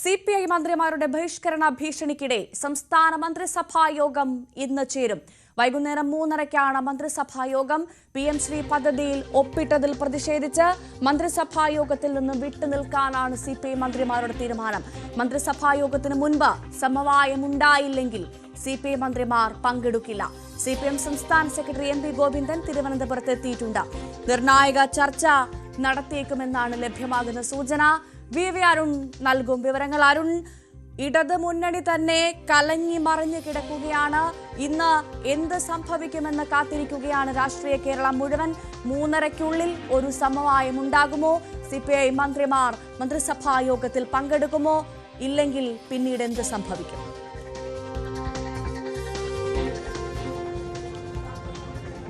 CPI മന്ത്രിമാരുടെ ബഹിഷ്കരണ ഭീഷണിക്കിടെ സംസ്ഥാന മന്ത്രിസഭാ യോഗം ഇന്ന് ചേരും. വൈകുന്നേരം 3:30-ക്കാണ് മന്ത്രിസഭാ യോഗം. PM ശ്രീ പദ്ധതിയിൽ ഒപ്പിട്ടതിൽ പ്രതിഷേധിച്ച് മന്ത്രിസഭാ യോഗത്തിൽ നിന്ന് വിട്ടുനിൽക്കാനാണ് CPI മന്ത്രിമാരുടെ തീരുമാനം. മന്ത്രിസഭാ യോഗത്തിന് മുൻപ് സമവായമുണ്ടായില്ലെങ്കിൽ CPI മന്ത്രിമാർ പങ്കെടുക്കില്ല. CPM സംസ്ഥാന സെക്രട്ടറി MP ഗോവിന്ദൻ തിരുവനന്തപുരത്ത് എത്തിയിട്ടുണ്ട്. നിർണായക ചർച്ച നടത്തിയേക്കുമെന്നാണ് ലഭ്യമാകുന്ന സൂചന. VV അരുൺ നൽകും വിവരങ്ങൾ. അരുൺ, ഇടത് മുന്നണി തന്നെ കലങ്ങി മറിഞ്ഞു കിടക്കുകയാണ്. ഇന്ന് എന്ത് സംഭവിക്കുമെന്ന് കാത്തിരിക്കുകയാണ് രാഷ്ട്രീയ കേരളം മുഴുവൻ. 3:30-ക്കുള്ളിൽ ഒരു സമവായം ഉണ്ടാകുമോ? CPI മന്ത്രിമാർ മന്ത്രിസഭാ യോഗത്തിൽ പങ്കെടുക്കുമോ? ഇല്ലെങ്കിൽ പിന്നീട് എന്ത് സംഭവിക്കും?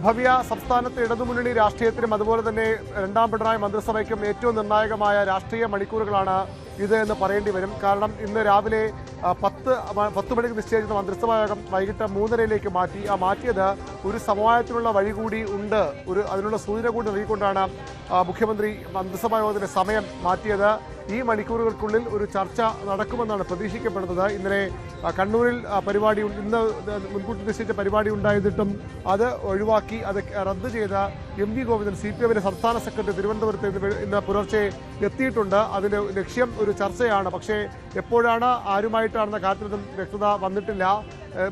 ഭവ്യ, സംസ്ഥാനത്തെ ഇടതുമുന്നണി രാഷ്ട്രീയത്തിനും അതുപോലെ തന്നെ രണ്ടാം പിണറായി മന്ത്രിസഭയ്ക്കും ഏറ്റവും നിർണായകമായ രാഷ്ട്രീയ മണിക്കൂറുകളാണ് ഇത് എന്ന് പറയേണ്ടി വരും. കാരണം ഇന്ന് രാവിലെ 10 മണിക്ക് നിശ്ചയിച്ചിരുന്ന മന്ത്രിസഭാ യോഗം വൈകിട്ട് 3:30-ലേക്ക് മാറ്റി. മാറ്റിയത് ഒരു സമവായത്തിനുള്ള വഴി കൂടി ഉണ്ട്, അതിനുള്ള സൂചന കൂടി നൽകിക്കൊണ്ടാണ് മുഖ്യമന്ത്രി മന്ത്രിസഭാ യോഗത്തിന്റെ സമയം മാറ്റിയത്. ഈ മണിക്കൂറുകൾക്കുള്ളിൽ ഒരു ചർച്ച നടക്കുമെന്നാണ് പ്രതീക്ഷിക്കപ്പെടുന്നത്. ഇന്നലെ കണ്ണൂരിൽ ഇന്ന് മുൻകൂട്ടി നിശ്ചയിച്ച പരിപാടി ഉണ്ടായിട്ടും അത് ഒഴിവാക്കി, അത് റദ്ദ് ചെയ്ത MP ഗോവിന്ദൻ CPMന്റെ സംസ്ഥാന സെക്രട്ടറി തിരുവനന്തപുരത്ത് ഇന്ന് പുലർച്ചെ എത്തിയിട്ടുണ്ട്. അതിന്റെ ലക്ഷ്യം ഒരു ചർച്ചയാണ്. പക്ഷേ എപ്പോഴാണ്, ആരുമായിട്ടാണെന്ന കാര്യത്തിലൊന്നും വ്യക്തത വന്നിട്ടില്ല.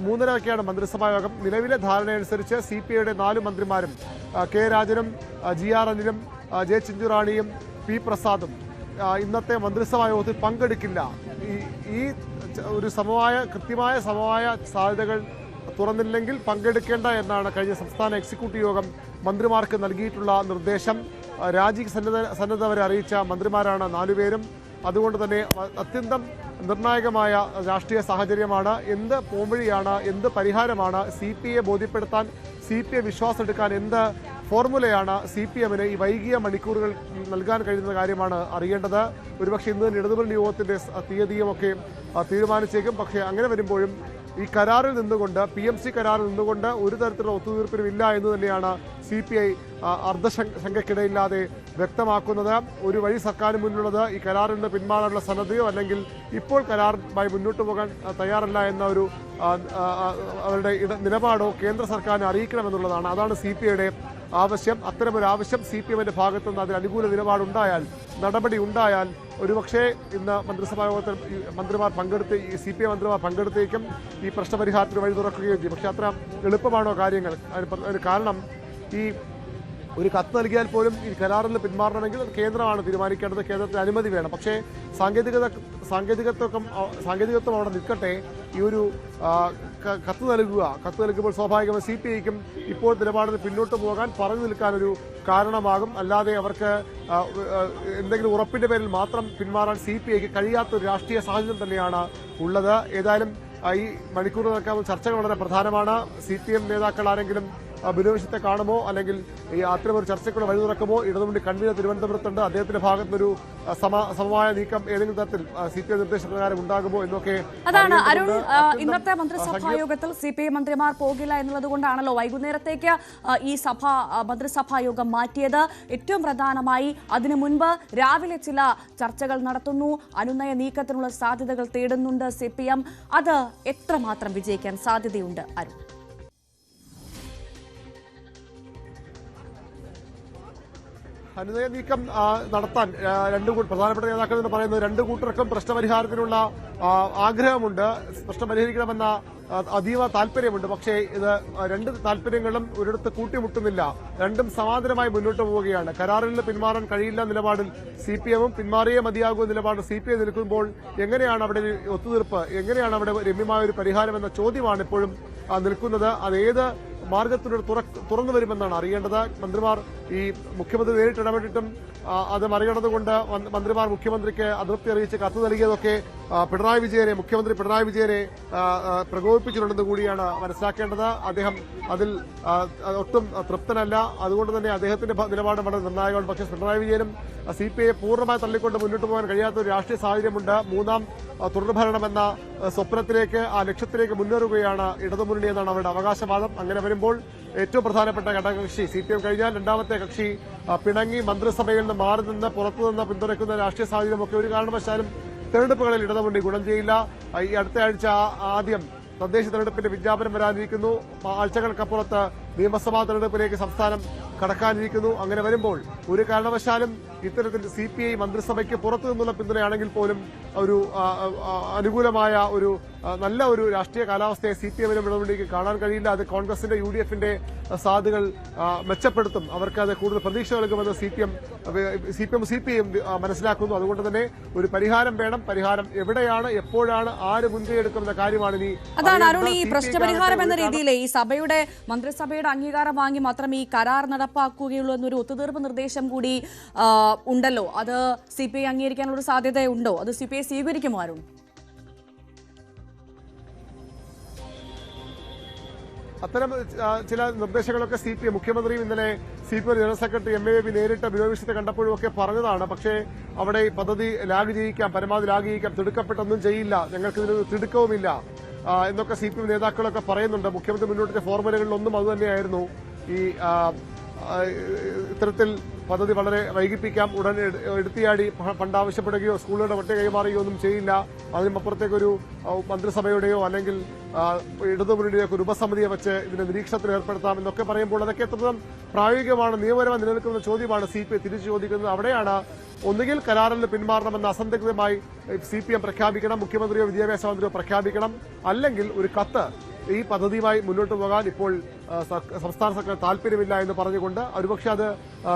3:30-ക്കാണ് മന്ത്രിസഭാ യോഗം. നിലവിലെ ധാരണയനുസരിച്ച് CPIയുടെ 4 മന്ത്രിമാരും K രാജനും GR അനിലും J ചിഞ്ചുറാണിയും P പ്രസാദും ഇന്നത്തെ മന്ത്രിസഭാ യോഗത്തിൽ പങ്കെടുക്കില്ല. ഈ ഒരു കൃത്യമായ സമവായ സാധ്യതകൾ തുറന്നില്ലെങ്കിൽ പങ്കെടുക്കേണ്ട എന്നാണ് കഴിഞ്ഞ സംസ്ഥാന എക്സിക്യൂട്ടീവ് യോഗം മന്ത്രിമാർക്ക് നൽകിയിട്ടുള്ള നിർദ്ദേശം. രാജി സന്നദ്ധ വരെ അറിയിച്ച മന്ത്രിമാരാണ് 4 പേരും. അതുകൊണ്ട് തന്നെ അത്യന്തം നിർണായകമായ രാഷ്ട്രീയ സാഹചര്യമാണ്. എന്ത് പോംവഴിയാണ്, എന്ത് പരിഹാരമാണ് CPIയെ ബോധ്യപ്പെടുത്താൻ, CPI വിശ്വാസമെടുക്കാൻ എന്ത് ഫോർമുലയാണ് CPMന് ഈ വൈകിയ മണിക്കൂറുകൾ നൽകാൻ കഴിയുന്ന കാര്യമാണ് അറിയേണ്ടത്. ഒരുപക്ഷെ ഇന്ന് തന്നെ ഇടതുമുന്നണി യോഗത്തിന്റെ തീയതിയുമൊക്കെ തീരുമാനിച്ചേക്കും. പക്ഷേ അങ്ങനെ വരുമ്പോഴും ഈ കരാറിൽ നിന്നുകൊണ്ട്, PMC കരാറിൽ നിന്നുകൊണ്ട് ഒരു തരത്തിലുള്ള ഒത്തുതീർപ്പിനും ഇല്ല എന്ന് തന്നെയാണ് CPI അർദ്ധശങ്കയ്ക്കിടയില്ലാതെ വ്യക്തമാക്കുന്നത്. ഒരു വഴി സർക്കാരിന് മുന്നിലുള്ളത് ഈ കരാറിൽ നിന്ന് പിന്മാറാനുള്ള സന്നദ്ധയോ അല്ലെങ്കിൽ ഇപ്പോൾ കരാറുമായി മുന്നോട്ട് പോകാൻ തയ്യാറല്ല എന്ന ഒരു അവരുടെ നിലപാടോ കേന്ദ്ര സർക്കാരിനെ അറിയിക്കണമെന്നുള്ളതാണ്. അതാണ് CPIയുടെ ആവശ്യം. അത്തരമൊരു ആവശ്യം CPMന്റെ ഭാഗത്തു നിന്ന് അതിന് അനുകൂല നിലപാടുണ്ടായാൽ, നടപടി ഉണ്ടായാൽ ഒരുപക്ഷേ ഇന്ന് മന്ത്രിസഭാ യോഗത്തിൽ CPI മന്ത്രിമാർ പങ്കെടുത്തേക്കും. ഈ പ്രശ്നപരിഹാരത്തിന് വഴി തുറക്കുകയും ചെയ്യും. പക്ഷെ അത്ര എളുപ്പമാണോ കാര്യങ്ങൾ? കാരണം ഈ ഒരു കത്ത് നൽകിയാൽ പോലും ഈ കരാറിൽ നിന്ന് പിന്മാറണമെങ്കിൽ കേന്ദ്രമാണ് തീരുമാനിക്കേണ്ടത്. കേന്ദ്രത്തിന് അനുമതി വേണം. പക്ഷേ സാങ്കേതികത്വം അവിടെ നിൽക്കട്ടെ. ഈ ഒരു കത്ത് നൽകുമ്പോൾ സ്വാഭാവികമായി CPIക്കും ഇപ്പോൾ നിലപാടിന് പിന്നോട്ട് പോകാൻ പറഞ്ഞു നിൽക്കാനൊരു കാരണമാകും. അല്ലാതെ അവർക്ക് എന്തെങ്കിലും ഉറപ്പിന്റെ പേരിൽ മാത്രം പിന്മാറാൻ CPIക്ക് കഴിയാത്തൊരു രാഷ്ട്രീയ സാഹചര്യം തന്നെയാണ് ഉള്ളത്. ഏതായാലും ഈ മണിക്കൂർ നടക്കാവുന്ന ചർച്ചകൾ വളരെ പ്രധാനമാണ്. CPM നേതാക്കൾ ആരെങ്കിലും ബിനോവിഷത്തെ കാണുമോ, അല്ലെങ്കിൽ ഈ അത്തരമൊരു ചർച്ചയ്ക്കുള്ള വഴി തുറക്കുമോ? ഇടതുമുന്നണി കൺവീനർ തിരുവനന്തപുരത്തുണ്ട്. അദ്ദേഹത്തിന്റെ ഭാഗത്തുനിന്നൊരു സമവായ നീക്കം ഏതെങ്കിലും തരത്തിൽ CPI നിർദ്ദേശപ്രകാരം ഉണ്ടാകുമോ എന്നൊക്കെ. അതാണ് അരുൺ, ഇന്നത്തെ മന്ത്രിസഭാ യോഗത്തിൽ CPI മന്ത്രിമാർ പോകില്ല എന്നുള്ളത് കൊണ്ടാണല്ലോ വൈകുന്നേരത്തേക്ക് ഈ മന്ത്രിസഭാ യോഗം മാറ്റിയത്. ഏറ്റവും പ്രധാനമായി അതിനു മുൻപ് രാവിലെ ചില ചർച്ചകൾ നടത്തുന്നു. അനുനയ നീക്കത്തിനുള്ള സാധ്യതകൾ തേടുന്നുണ്ട് CPM. അത് എത്രമാത്രം വിജയിക്കാൻ സാധ്യതയുണ്ട് അരുൺ? അനുനയ നീക്കം നടത്താൻ പ്രധാനപ്പെട്ട നേതാക്കൾ എന്ന് പറയുന്നത് 2 കൂട്ടർക്കും പ്രശ്നപരിഹാരത്തിനുള്ള ആഗ്രഹമുണ്ട്, പ്രശ്നം പരിഹരിക്കണമെന്ന അതീവ താല്പര്യമുണ്ട്. പക്ഷേ ഇത് 2 താല്പര്യങ്ങളും ഒരിടത്ത് കൂട്ടിമുട്ടുന്നില്ല. രണ്ടും സമാന്തരമായി മുന്നോട്ട് പോവുകയാണ്. കരാറിൽ നിന്ന് പിന്മാറാൻ കഴിയില്ല നിലപാടിൽ CPMഉം പിന്മാറിയേ മതിയാകുന്ന നിലപാട് CPI നിൽക്കുമ്പോൾ എങ്ങനെയാണ് അവിടെ ഒത്തുതീർപ്പ്, എങ്ങനെയാണ് അവിടെ രമ്യമായ ഒരു പരിഹാരം എന്ന ചോദ്യമാണ് ഇപ്പോഴും നിൽക്കുന്നത്. അതേത് മാർഗത്തിലൂടെ തുറന്നു വരുമെന്നാണ് അറിയേണ്ടത്. മന്ത്രിമാർ ഈ മുഖ്യമന്ത്രി നേരിട്ട് ഇടപെട്ടിട്ടും അത് മറികടന്നുകൊണ്ട് മന്ത്രിമാർ മുഖ്യമന്ത്രിക്ക് അതൃപ്തി അറിയിച്ച് കത്ത് നൽകിയതൊക്കെ മുഖ്യമന്ത്രി പിണറായി വിജയനെ പ്രകോപിപ്പിച്ചിട്ടുണ്ടെന്ന് കൂടിയാണ് മനസ്സിലാക്കേണ്ടത്. അദ്ദേഹം അതിൽ ഒട്ടും തൃപ്തനല്ല. അതുകൊണ്ട് തന്നെ അദ്ദേഹത്തിന്റെ നിലപാട് വളരെ നിർണായകമാണ്. പക്ഷേ പിണറായി വിജയനും CPIയെ പൂർണ്ണമായി തള്ളിക്കൊണ്ട് മുന്നോട്ട് പോകാൻ കഴിയാത്ത ഒരു രാഷ്ട്രീയ സാഹചര്യമുണ്ട്. 3ാം തുടർഭരണമെന്ന സ്വപ്നത്തിലേക്ക്, ആ ലക്ഷ്യത്തിലേക്ക് മുന്നേറുകയാണ് ഇടതുമുന്നണി എന്നാണ് അവരുടെ അവകാശവാദം. അങ്ങനെ വരുമ്പോൾ ഏറ്റവും പ്രധാനപ്പെട്ട ഘടകകക്ഷി CPM കഴിഞ്ഞാൽ രണ്ടാമത്തെ കക്ഷി പിണങ്ങി മന്ത്രിസഭയിൽ നിന്ന് മാറി നിന്ന് പുറത്തുനിന്ന് പിന്തുണയ്ക്കുന്ന രാഷ്ട്രീയ സാഹചര്യമൊക്കെ ഒരു കാരണവശാലും തെരഞ്ഞെടുപ്പുകളിൽ ഇടതുമുന്നണി ഗുണം ചെയ്യില്ല. ഈ അടുത്ത ആഴ്ച ആദ്യം തദ്ദേശ തെരഞ്ഞെടുപ്പിന്റെ വിജ്ഞാപനം വരാനിരിക്കുന്നു. ആഴ്ചകൾക്കപ്പുറത്ത് നിയമസഭാ തെരഞ്ഞെടുപ്പിലേക്ക് സംസ്ഥാനം കടക്കാനിരിക്കുന്നു. അങ്ങനെ വരുമ്പോൾ ഒരു കാരണവശാലും ഇത്തരത്തിൽ CPI മന്ത്രിസഭയ്ക്ക് പുറത്തു നിന്നുള്ള പിന്തുണയാണെങ്കിൽ പോലും ഒരു അനുകൂലമായ ഒരു നല്ല ഒരു രാഷ്ട്രീയ കാലാവസ്ഥയെ CPM-നും ഇടതുമുന്നണിക്ക് കാണാൻ കഴിയില്ല. അത് കോൺഗ്രസിന്റെ UDF-ന്റെ സാധ്യതകൾ മെച്ചപ്പെടുത്തും. അവർക്ക് അത് കൂടുതൽ പ്രതീക്ഷ നൽകുമെന്ന് CPM മനസ്സിലാക്കുന്നു. അതുകൊണ്ട് തന്നെ ഒരു പരിഹാരം വേണം. പരിഹാരം എവിടെയാണ്, എപ്പോഴാണ്, ആര് മുൻകൈ എടുക്കുന്ന കാര്യമാണ് ഇനി. അതാണ് അരുൺ, ഈ പ്രശ്നപരിഹാരം എന്ന രീതിയിൽ ഈ മന്ത്രിസഭയുടെ അംഗീകാരം വാങ്ങി മാത്രം ഈ കരാർ നടപ്പാക്കുകയുള്ളൂ എന്നൊരു ഒത്തുതീർപ്പ് നിർദ്ദേശം കൂടി ഉണ്ടല്ലോ. അത് CPI അംഗീകരിക്കാനുള്ള സാധ്യതയുണ്ടോ? അത് CPI സ്വീകരിക്കുമോ അരുൺ? അത്തരം ചില നിർദ്ദേശങ്ങളൊക്കെ മുഖ്യമന്ത്രിയും ഇന്നലെ CPI ജനറൽ സെക്രട്ടറി MAB നേരിട്ട് വിരോധിച്ചത് കണ്ടപ്പോഴും ഒക്കെ പറഞ്ഞതാണ്. പക്ഷേ അവിടെ പദ്ധതി ലാഗ് ചെയ്യിക്കാം, പരമാവധി ലാഗ് ചെയ്യിക്കാം, തിടുക്കപ്പെട്ടൊന്നും ചെയ്യില്ല, ഞങ്ങൾക്ക് ഇതിന് തിടുക്കവുമില്ല എന്നൊക്കെ CPM നേതാക്കളൊക്കെ പറയുന്നുണ്ട്. മുഖ്യമന്ത്രി മുന്നോട്ടിച്ച ഫോർമുലകളിലൊന്നും അതുതന്നെയായിരുന്നു. ഈ ഇത്തരത്തിൽ പദ്ധതി വളരെ വൈകിപ്പിക്കാം, ഉടൻ എടുത്തിയാടി ഫണ്ട് ആവശ്യപ്പെടുകയോ സ്കൂളുകളുടെ ഒറ്റ കൈമാറുകയോ ഒന്നും ചെയ്യില്ല. അതിനുമപ്പുറത്തേക്കൊരു മന്ത്രിസഭയുടെയോ അല്ലെങ്കിൽ ഇടതുമുന്നണിയുടെ ഒരു ഉപസമിതിയെ വെച്ച് ഇതിന്റെ നിരീക്ഷണത്തിൽ ഏർപ്പെടുത്താം എന്നൊക്കെ പറയുമ്പോൾ അതൊക്കെ എത്രത്തോളം പ്രായോഗികമാണ്, നിയമപരമായി നിലനിൽക്കുന്ന ചോദ്യമാണ് CPI തിരിച്ചു ചോദിക്കുന്നത്. അവിടെയാണ് ഒന്നുകിൽ കരാറിൽ നിന്ന് പിന്മാറണമെന്ന് അസന്ദിഗ്ധമായി CPM പ്രഖ്യാപിക്കണം, മുഖ്യമന്ത്രിയോ വിദ്യാഭ്യാസ മന്ത്രിയോ പ്രഖ്യാപിക്കണം. അല്ലെങ്കിൽ ഒരു കത്ത് ഈ പദ്ധതിയുമായി മുന്നോട്ട് പോകാൻ ഇപ്പോൾ സംസ്ഥാന സർക്കാർ താല്പര്യമില്ല എന്ന് പറഞ്ഞുകൊണ്ട് ഒരുപക്ഷെ അത്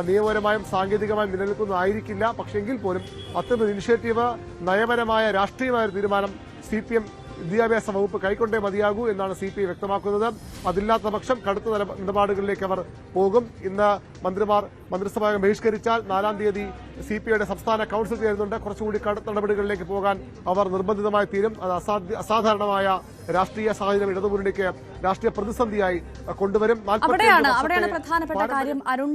നിയമപരമായും സാങ്കേതികമായും നിലനിൽക്കുന്നതായിരിക്കില്ല. പക്ഷേ എങ്കിൽ പോലും അത്തരം ഇനിഷ്യേറ്റീവ് നയപരമായ രാഷ്ട്രീയമായ ഒരു തീരുമാനം CPM വിദ്യാഭ്യാസ വകുപ്പ് കൈക്കൊണ്ടേ മതിയാകൂ എന്നാണ് CPI വ്യക്തമാക്കുന്നത്. അതില്ലാത്ത പക്ഷം കടുത്ത നിലപാടുകളിലേക്ക് അവർ പോകും. ഇന്ന് മന്ത്രിസഭ ബഹിഷ്കരിച്ചാൽ 4-ാം തീയതി CPIയുടെ സംസ്ഥാന കൌൺസിൽ ചേരുന്നുണ്ട്. കുറച്ചുകൂടി കടുത്ത നടപടികളിലേക്ക് പോകാൻ അവർ നിർബന്ധിതമായി തീരും. അത് അസാധാരണമായ രാഷ്ട്രീയ സാഹചര്യം ഇടതുമുന്നണിക്ക് രാഷ്ട്രീയ പ്രതിസന്ധിയായി കൊണ്ടുവരും. അവിടെയാണ് പ്രധാനപ്പെട്ട കാര്യം അരുൺ.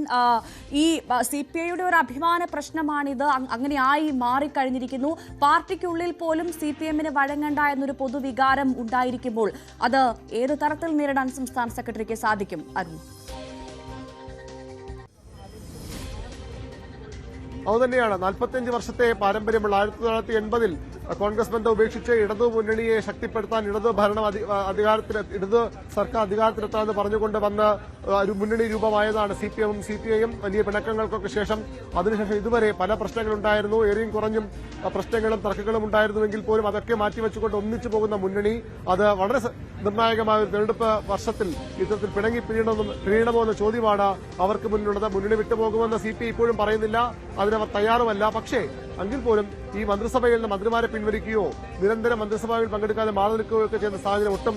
ഈ CPIയുടെ ഒരു അഭിമാന പ്രശ്നമാണിത്. അങ്ങനെ ആയി മാറിക്കഴിഞ്ഞിരിക്കുന്നു. പാർട്ടിക്കുള്ളിൽ പോലും CPM-ന് വഴങ്ങണ്ട എന്നൊരു പൊതുവികാരം ഉണ്ടായിരിക്കുമ്പോൾ അത് ഏത് തരത്തിൽ നേരിടാൻ സംസ്ഥാന സെക്രട്ടറിക്ക് സാധിക്കും അരുൺ? അതുതന്നെയാണ് 45 വർഷത്തെ പാരമ്പര്യമുള്ള 1980-ൽ കോൺഗ്രസ് ബന്ധം ഉപേക്ഷിച്ച് ഇടതു മുന്നണിയെ ശക്തിപ്പെടുത്താൻ ഇടത് സർക്കാർ അധികാരത്തിലെത്താമെന്ന് പറഞ്ഞുകൊണ്ട് വന്ന ഒരു മുന്നണി രൂപമായതാണ് CPM-ഉം വലിയ പിണക്കങ്ങൾക്കൊക്കെ ശേഷം. അതിനുശേഷം ഇതുവരെ പല പ്രശ്നങ്ങളുണ്ടായിരുന്നു, ഏറെയും കുറഞ്ഞും പ്രശ്നങ്ങളും തർക്കങ്ങളും ഉണ്ടായിരുന്നുവെങ്കിൽ പോലും അതൊക്കെ മാറ്റിവെച്ചുകൊണ്ട് ഒന്നിച്ചു പോകുന്ന മുന്നണി അത് വളരെ നിർണായകമായ ഒരു തെരഞ്ഞെടുപ്പ് വർഷത്തിൽ ഇത്തരത്തിൽ പിണങ്ങണമോ എന്ന ചോദ്യമാണ് അവർക്ക് മുന്നിലുള്ളത്. മുന്നണി വിട്ടുപോകുമെന്ന് CPI ഇപ്പോഴും പറയുന്നില്ല, അതിനവർ തയ്യാറുമല്ല. പക്ഷേ എങ്കിൽ പോലും ഈ മന്ത്രിസഭയിൽ നിന്ന് മന്ത്രിമാരെ പിൻവലിക്കുകയോ നിരന്തരം മന്ത്രിസഭയിൽ പങ്കെടുക്കാതെ മാറി നിൽക്കുകയോ ഒക്കെ ചെയ്യുന്ന സാഹചര്യം ഒട്ടും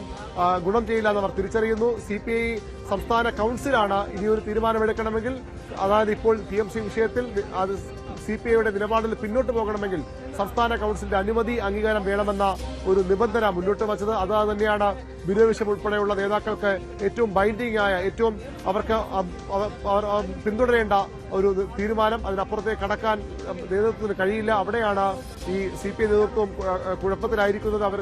ഗുണം ചെയ്യില്ല എന്ന് അവർ തിരിച്ചറിയുന്നു. CPI സംസ്ഥാന കൌൺസിലാണ് ഇനിയൊരു തീരുമാനമെടുക്കണമെങ്കിൽ, അതായത് ഇപ്പോൾ TMC വിഷയത്തിൽ അത് CPIയുടെ നിലപാടിൽ പിന്നോട്ട് പോകണമെങ്കിൽ സംസ്ഥാന കൌൺസിലിന്റെ അംഗീകാരം വേണമെന്ന ഒരു നിബന്ധന മുന്നോട്ട് വച്ചത്. അത് തന്നെയാണ് ബിനോയ് ഉൾപ്പെടെയുള്ള നേതാക്കൾക്ക് ഏറ്റവും ബൈൻഡിംഗ് ആയ, ഏറ്റവും അവർക്ക് പിന്തുടരേണ്ട ഒരു തീരുമാനം. അതിനപ്പുറത്തേക്ക് കടക്കാൻ നേതൃത്വത്തിന് കഴിയില്ല. അവിടെയാണ് ഈ CPI നേതൃത്വം കുഴപ്പത്തിലായിരിക്കുന്നത്, അവർ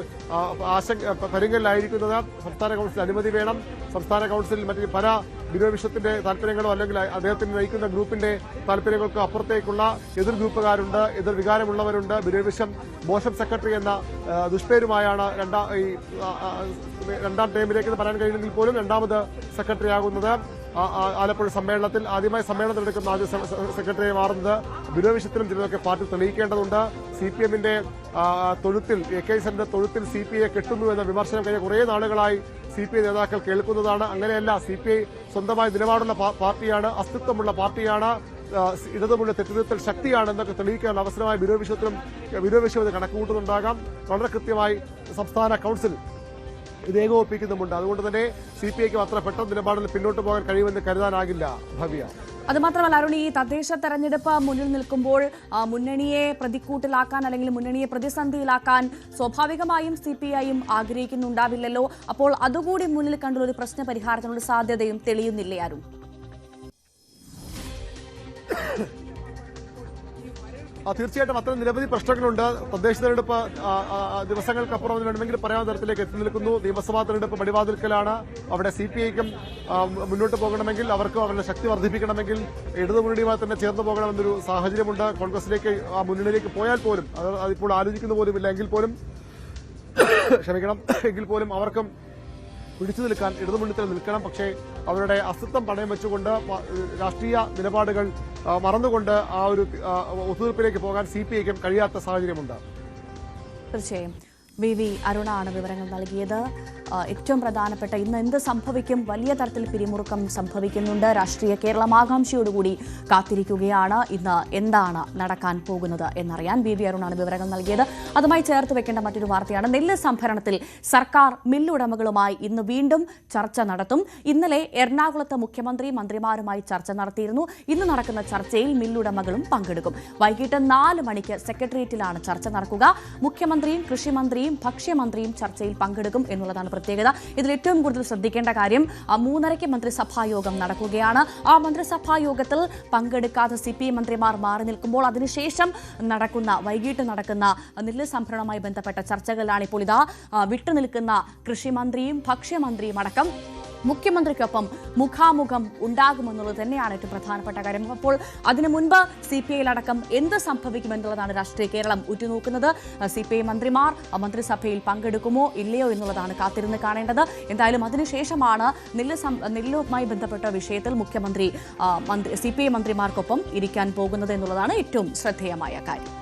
പരിങ്ങലിലായിരിക്കുന്നത്. സംസ്ഥാന കൌൺസിൽ അനുമതി വേണം. സംസ്ഥാന കൌൺസിലിൽ മറ്റ് പല ബിനോയ് വിശ്വത്തിന്റെ താല്പര്യങ്ങളോ അല്ലെങ്കിൽ അദ്ദേഹത്തിന് നയിക്കുന്ന ഗ്രൂപ്പിന്റെ താല്പര്യങ്ങൾക്കോ അപ്പുറത്തേക്കുള്ള എതിർ ഗ്രൂപ്പുകാരുണ്ട്, എതിർ വികാരമുള്ളവരുണ്ട്. ബിനോയ് വിശ്വം മോശം സെക്രട്ടറി എന്ന ദുഷ്പേരുമായാണ് രണ്ടാം ടൈമിലേക്ക് പറയാൻ കഴിയുമെങ്കിൽ പോലും രണ്ടാമത് സെക്രട്ടറി ആകുന്നത്. ആലപ്പുഴ സമ്മേളനത്തിൽ ആദ്യമായി സമ്മേളനം നടക്കുന്ന ആദ്യ സെക്രട്ടറി മാറുന്നത് ബിനോയ് വിശ്വത്തിനും ചിലതൊക്കെ പാർട്ടി തെളിയിക്കേണ്ടതുണ്ട്. CPM-ന്റെ തൊഴുത്തിൽ AK-ന്റെ തൊഴുത്തിൽ CPI കെട്ടുന്നു എന്ന വിമർശനം കഴിഞ്ഞ കുറേ നാളുകളായി CPI നേതാക്കൾ കേൾക്കുന്നതാണ്. അങ്ങനെയല്ല, CPI സ്വന്തമായി നിലപാടുള്ള പാർട്ടിയാണ്, അസ്തിത്വമുള്ള പാർട്ടിയാണ്, ഇടതുമുള്ള തെറ്റുതിരുത്തൽ ശക്തിയാണ് എന്നൊക്കെ തെളിയിക്കാനുള്ള അവസരമായി ബിനോയ് വിശ്വം കണക്കുകൂട്ടുന്നുണ്ടാകാം. വളരെ കൃത്യമായി സംസ്ഥാന കൌൺസിൽ ഇത് ഏകോപിപ്പിക്കുന്നുമുണ്ട്. അതുകൊണ്ട് തന്നെ CPIക്ക് അത്ര പെട്ടെന്ന് നിലപാടിൽ പിന്നോട്ട് പോകാൻ കഴിയുമെന്ന് കരുതാനാകില്ല. ഭവ്യ, അതുമാത്രമല്ല അരുൺ, ഈ തദ്ദേശ തെരഞ്ഞെടുപ്പ് മുന്നിൽ നിൽക്കുമ്പോൾ മുന്നണിയെ പ്രതിക്കൂട്ടിലാക്കാൻ അല്ലെങ്കിൽ മുന്നണിയെ പ്രതിസന്ധിയിലാക്കാൻ സ്വാഭാവികമായും CPI-യും ആഗ്രഹിക്കുന്നുണ്ടാവില്ലല്ലോ. അപ്പോൾ അതുകൂടി മുന്നിൽ കണ്ടുള്ള ഒരു പ്രശ്ന പരിഹാരത്തിനുള്ള സാധ്യതയും തെളിയുന്നില്ലേ അരുൺ? തീർച്ചയായിട്ടും അത്തരം നിരവധി പ്രശ്നങ്ങളുണ്ട്. തദ്ദേശ തെരഞ്ഞെടുപ്പ് ദിവസങ്ങൾക്കപ്പുറം വേണമെങ്കിൽ പറയാവുന്ന തരത്തിലേക്ക് എത്തി നിൽക്കുന്നു. നിയമസഭാ തെരഞ്ഞെടുപ്പ് പടിവാതിൽക്കലാണ്. അവിടെ CPIക്കും മുന്നോട്ട് പോകണമെങ്കിൽ, അവർക്ക് അവരുടെ ശക്തി വർദ്ധിപ്പിക്കണമെങ്കിൽ ഇടതുമുന്നണിയുമായി തന്നെ ചേർന്ന് പോകണമെന്നൊരു സാഹചര്യമുണ്ട്. കോൺഗ്രസിലേക്ക് ആ മുന്നണിയിലേക്ക് പോയാൽ പോലും അതിപ്പോൾ ആലോചിക്കുന്ന പോലുമില്ല എങ്കിൽ പോലും എങ്കിൽ പോലും അവർക്കും പിടിച്ചു നിൽക്കാൻ ഇടതുമുന്നണിയിൽ നിൽക്കണം. പക്ഷേ അവരുടെ അസ്തിത്വം പണയം വെച്ചുകൊണ്ട് രാഷ്ട്രീയ നിലപാടുകൾ മറന്നുകൊണ്ട് ആ ഒരു ഒത്തുതീർപ്പിലേക്ക് പോകാൻ CPIക്കും കഴിയാത്ത സാഹചര്യമുണ്ട്. തീർച്ചയായും VV അരുണാണ് വിവരങ്ങൾ നൽകിയത്. ഏറ്റവും പ്രധാനപ്പെട്ട ഇന്ന് എന്ത് സംഭവിക്കും, വലിയ തരത്തിൽ പിരിമുറുക്കം സംഭവിക്കുന്നുണ്ട്. രാഷ്ട്രീയ കേരളം ആകാംക്ഷയോടുകൂടി കാത്തിരിക്കുകയാണ് ഇന്ന് എന്താണ് നടക്കാൻ പോകുന്നത് എന്നറിയാൻ. VV അരുണാണ് വിവരങ്ങൾ നൽകിയത്. അതുമായി ചേർത്ത് വെക്കേണ്ട മറ്റൊരു വാർത്തയാണ് നെല്ല് സംഭരണത്തിൽ സർക്കാർ മില്ലുടമകളുമായി ഇന്ന് വീണ്ടും ചർച്ച നടത്തും. ഇന്നലെ എറണാകുളത്ത് മുഖ്യമന്ത്രി മന്ത്രിമാരുമായി ചർച്ച നടത്തിയിരുന്നു. ഇന്ന് നടക്കുന്ന ചർച്ചയിൽ മില്ലുടമകളും പങ്കെടുക്കും. വൈകിട്ട് 4 മണിക്ക് സെക്രട്ടേറിയറ്റിലാണ് ചർച്ച നടക്കുക. മുഖ്യമന്ത്രിയും കൃഷിമന്ത്രിയും ഭക്ഷ്യമന്ത്രിയും ചർച്ചയിൽ പങ്കെടുക്കും എന്നുള്ളതാണ് പ്രത്യേകത. ഇതിൽ ഏറ്റവും കൂടുതൽ ശ്രദ്ധിക്കേണ്ട കാര്യം 3:30 മന്ത്രിസഭാ യോഗം നടക്കുകയാണ്. ആ മന്ത്രിസഭാ യോഗത്തിൽ പങ്കെടുക്കാതെ CPI മന്ത്രിമാർ മാറി നിൽക്കുമ്പോൾ അതിനുശേഷം വൈകിട്ട് നടക്കുന്ന നെല്ല് സംഭരണവുമായി ബന്ധപ്പെട്ട ചർച്ചകളിലാണ് ഇപ്പോൾ വിട്ടുനിൽക്കുന്ന കൃഷിമന്ത്രിയും ഭക്ഷ്യമന്ത്രിയും അടക്കം മുഖ്യമന്ത്രിക്കൊപ്പം മുഖാമുഖം ഉണ്ടാകുമെന്നുള്ളത് തന്നെയാണ് ഏറ്റവും പ്രധാനപ്പെട്ട കാര്യം. അപ്പോൾ അതിനു മുൻപ് CPIയിലടക്കം എന്ത് സംഭവിക്കുമെന്നുള്ളതാണ് രാഷ്ട്രീയ കേരളം ഉറ്റുനോക്കുന്നത്. CPI മന്ത്രിമാർ മന്ത്രിസഭയിൽ പങ്കെടുക്കുമോ ഇല്ലയോ എന്നുള്ളതാണ് കാത്തിരുന്ന് കാണേണ്ടത്. എന്തായാലും അതിനുശേഷമാണ് നെല്ലുമായി ബന്ധപ്പെട്ട വിഷയത്തിൽ മുഖ്യമന്ത്രി CPI മന്ത്രിമാർക്കൊപ്പം ഇരിക്കാൻ പോകുന്നത് എന്നുള്ളതാണ് ഏറ്റവും ശ്രദ്ധേയമായ കാര്യം.